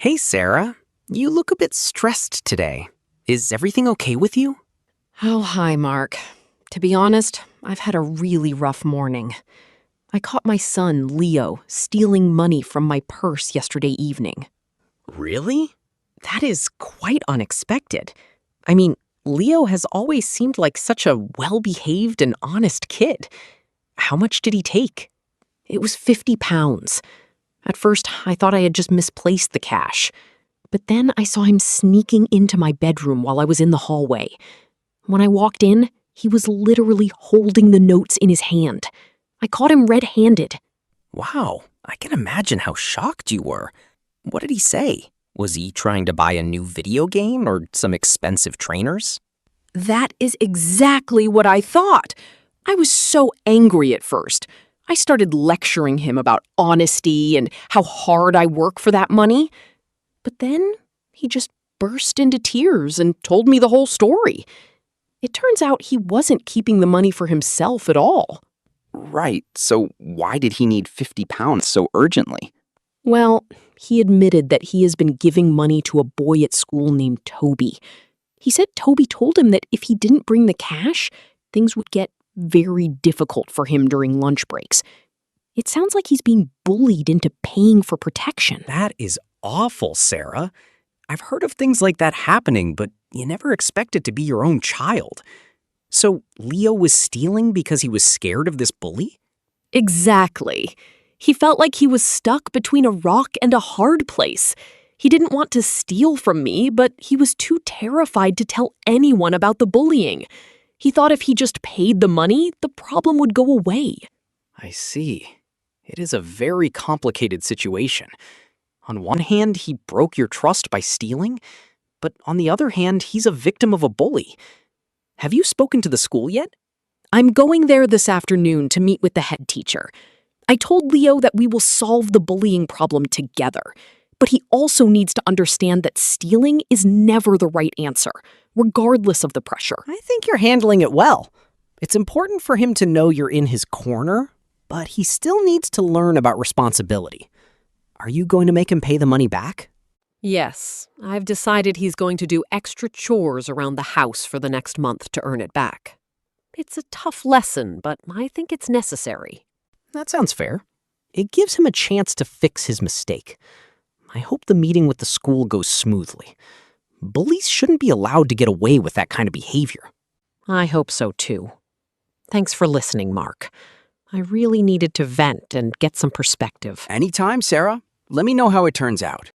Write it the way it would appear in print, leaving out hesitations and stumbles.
Hey, Sarah. You look a bit stressed today. Is everything okay with you? Oh, hi, Mark. To be honest, I've had a really rough morning. I caught my son, Leo, stealing money from my purse yesterday evening. Really? That is quite unexpected. I mean, Leo has always seemed like such a well-behaved and honest kid. How much did he take? It was 50 pounds. At first, I thought I had just misplaced the cash. But then I saw him sneaking into my bedroom while I was in the hallway. When I walked in, he was literally holding the notes in his hand. I caught him red-handed. Wow, I can imagine how shocked you were. What did he say? Was he trying to buy a new video game or some expensive trainers? That is exactly what I thought. I was so angry at first. I started lecturing him about honesty and how hard I work for that money. But then he just burst into tears and told me the whole story. It turns out he wasn't keeping the money for himself at all. Right, so why did he need 50 pounds so urgently? Well, he admitted that he has been giving money to a boy at school named Toby. He said Toby told him that if he didn't bring the cash, things would get very difficult for him during lunch breaks. It sounds like he's being bullied into paying for protection. That is awful, Sarah. I've heard of things like that happening, but you never expect it to be your own child. So Leo was stealing because he was scared of this bully? Exactly. He felt like he was stuck between a rock and a hard place. He didn't want to steal from me, but he was too terrified to tell anyone about the bullying. He thought if he just paid the money, the problem would go away. I see. It is a very complicated situation. On one hand, he broke your trust by stealing, but on the other hand, he's a victim of a bully. Have you spoken to the school yet? I'm going there this afternoon to meet with the head teacher. I told Leo that we will solve the bullying problem together, but he also needs to understand that stealing is never the right answer, regardless of the pressure. I think you're handling it well. It's important for him to know you're in his corner, but he still needs to learn about responsibility. Are you going to make him pay the money back? Yes, I've decided he's going to do extra chores around the house for the next month to earn it back. It's a tough lesson, but I think it's necessary. That sounds fair. It gives him a chance to fix his mistake. I hope the meeting with the school goes smoothly. Bullies shouldn't be allowed to get away with that kind of behavior. I hope so too. Thanks for listening, Mark. I really needed to vent and get some perspective. Anytime, Sarah. Let me know how it turns out.